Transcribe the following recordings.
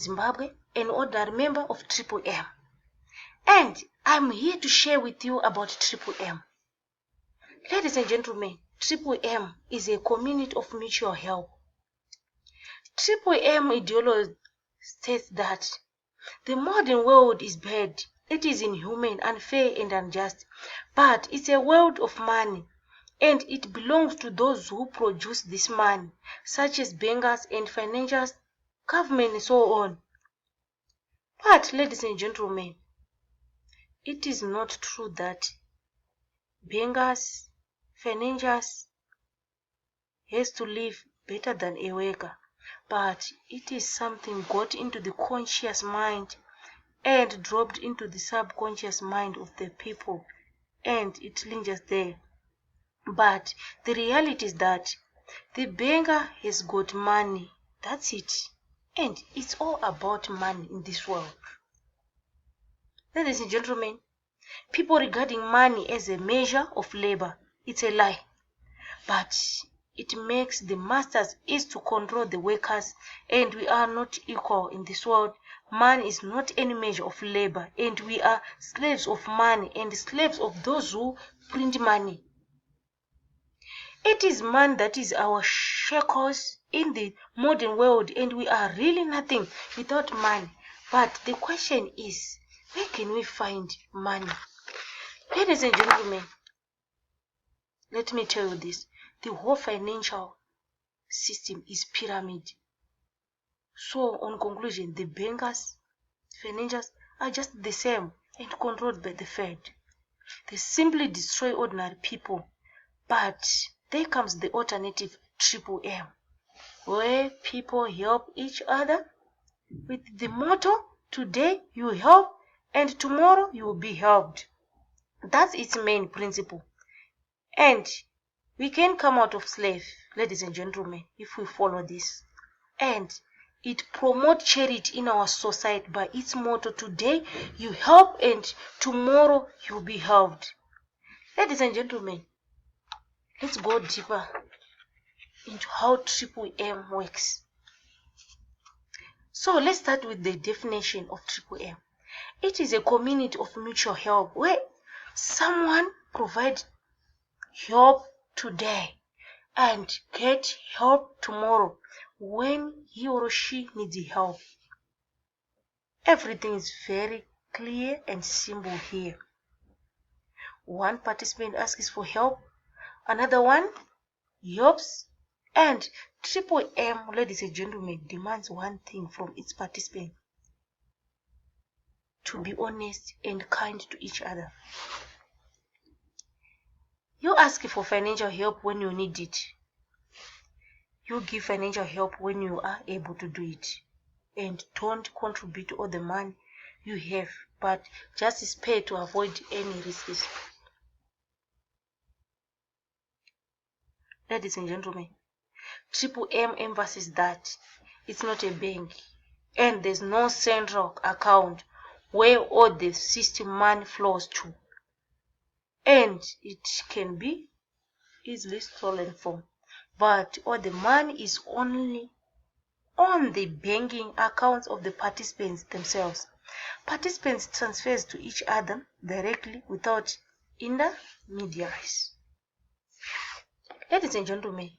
Zimbabwe, an ordinary member of Triple M. And I'm here to share with you about Triple M. Ladies and gentlemen, Triple M is a community of mutual help. Triple M ideology states that the modern world is bad. It is inhuman, unfair, and unjust. But it's a world of money, and it belongs to those who produce this money, such as bankers and financiers, government, and so on. But, ladies and gentlemen, it is not true that bankers, financiers has to live better than a worker, but it is something got into the conscious mind and dropped into the subconscious mind of the people, and it lingers there. But the reality is that the banker has got money, that's it, and it's all about money in this world. Ladies and gentlemen, people regarding money as a measure of labor, it's a lie. But it makes the masters easy to control the workers, and we are not equal in this world. Money is not any measure of labor, and we are slaves of money and slaves of those who print money. It is money that is our shackles in the modern world, and we are really nothing without money. But the question is, where can we find money? Ladies and gentlemen, let me tell you this. The whole financial system is pyramid. So, on conclusion, the bankers, financiers are just the same and controlled by the Fed. They simply destroy ordinary people. But there comes the alternative, Triple M, where people help each other with the motto, today you help and tomorrow you will be helped. That's its main principle. And we can come out of slave, ladies and gentlemen, if we follow this. And it promotes charity in our society by its motto, today you help and tomorrow you will be helped. Ladies and gentlemen, let's go deeper into how Triple M works. So let's start with the definition of Triple M. It is a community of mutual help where someone provides help today and get help tomorrow when he or she needs help. Everything is very clear and simple here. One participant asks for help, another one helps, and Triple M, ladies and gentlemen, demands one thing from its participant: to be honest and kind to each other. You ask for financial help when you need it. You give financial help when you are able to do it. And don't contribute all the money you have, but just spare to avoid any risks. Ladies and gentlemen, Triple M emphasizes that it's not a bank and there's no central account where all the system money flows to, and it can be easily stolen from, but all the money is only on the banking accounts of the participants themselves. Participants transfers to each other directly without intermediaries. Ladies and gentlemen,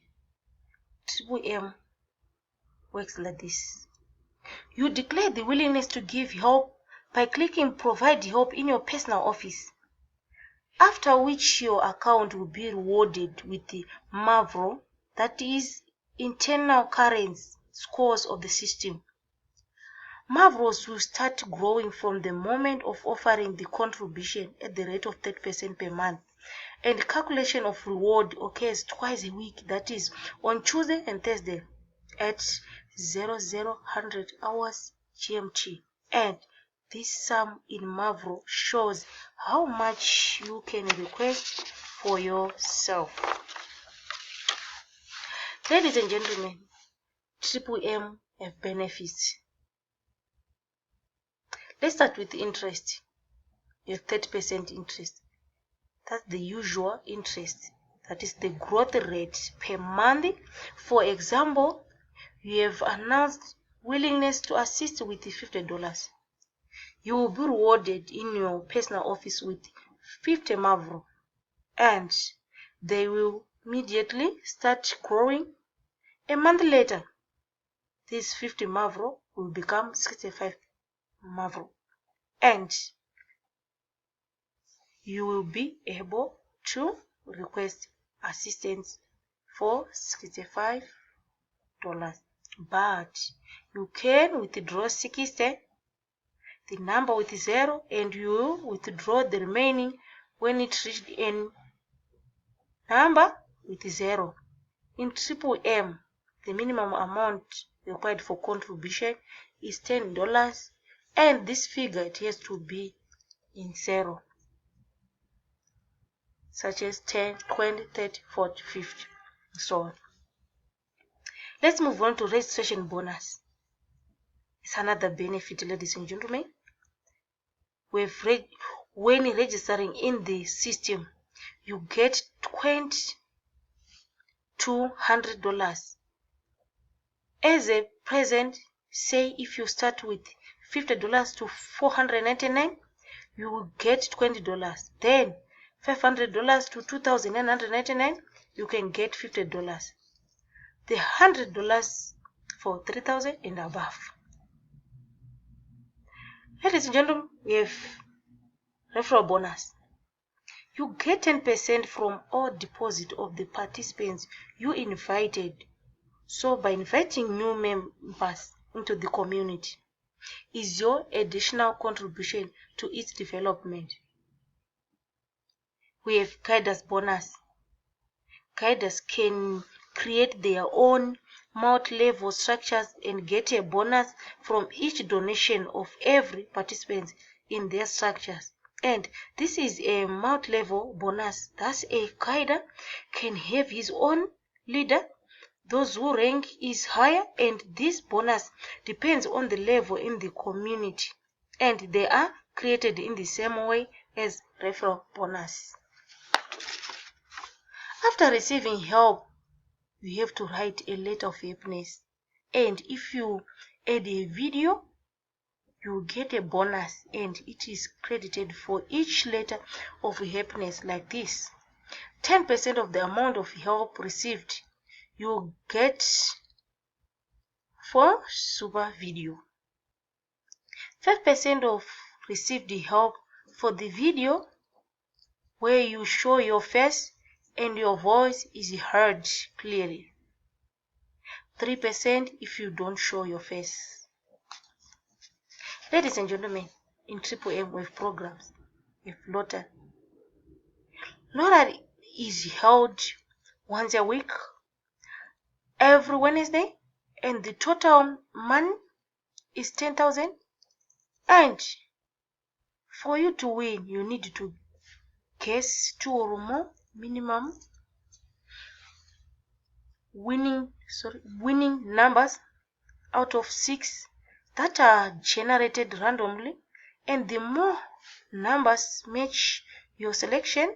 Triple M works like this. You declare the willingness to give help by clicking Provide Help in your personal office, after which your account will be rewarded with the MAVRO, that is internal currency scores of the system. MAVROs will start growing from the moment of offering the contribution at the rate of 30% per month, and calculation of reward occurs twice a week, that is on Tuesday and Thursday at 0000 hours GMT, and this sum in MAVRO shows how much you can request for yourself. Ladies and gentlemen, Triple M have benefits. Let's start with interest. You have 30% interest. That's the usual interest. That is the growth rate per month. For example, you have announced willingness to assist with $50. You will be rewarded in your personal office with 50 Mavro, and they will immediately start growing. A month later, these 50 Mavro will become 65 Mavro, and you will be able to request assistance for $65. But you can withdraw 60, the number with 0, and you will withdraw the remaining when it reached a number with 0. In Triple M, the minimum amount required for contribution is $10, and this figure it has to be in 0, such as 10, 20, 30, 40, 50, and so on. Let's move on to registration bonus. It's another benefit, ladies and gentlemen. When registering in the system, you get $200 as a present. Say if you start with $50 to $499, you will get $20. Then $500 to $2,999, you can get $50. The $100 for $3,000 and above. Ladies and gentlemen, we have referral bonus. You get 10% from all deposit of the participants you invited. So by inviting new members into the community is your additional contribution to its development. We have guiders bonus. Guiders can create their own multi-level structures and get a bonus from each donation of every participant in their structures. And this is a multi-level bonus. Thus, a guider can have his own leader, those who rank is higher, and this bonus depends on the level in the community, and they are created in the same way as referral bonus. After receiving help, you have to write a letter of happiness, and if you add a video, you get a bonus, and it is credited for each letter of happiness like this. 10% of the amount of help received you get for super video. 5% of received help for the video where you show your face and your voice is heard clearly. 3% if you don't show your face. Ladies and gentlemen, in Triple M we have programs. We have Lottery. Lottery is held once a week, every Wednesday, and the total money is 10,000. And for you to win, you need to guess 2 or more minimum winning numbers out of 6 that are generated randomly, and the more numbers match your selection,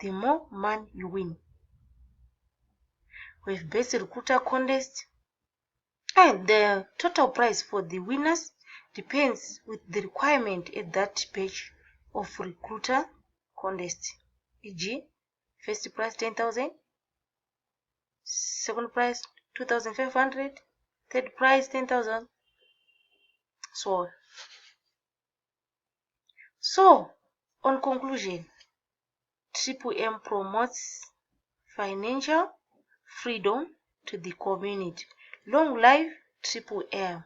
the more money you win. We have best recruiter contest, and the total prize for the winners depends with the requirement at that page of recruiter contest, e.g. first prize 10,000, second prize 2,500, third prize 10,000, so on. So, on conclusion, Triple M promotes financial freedom to the community. Long live Triple M.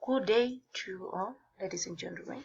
Good day to you all, ladies and gentlemen.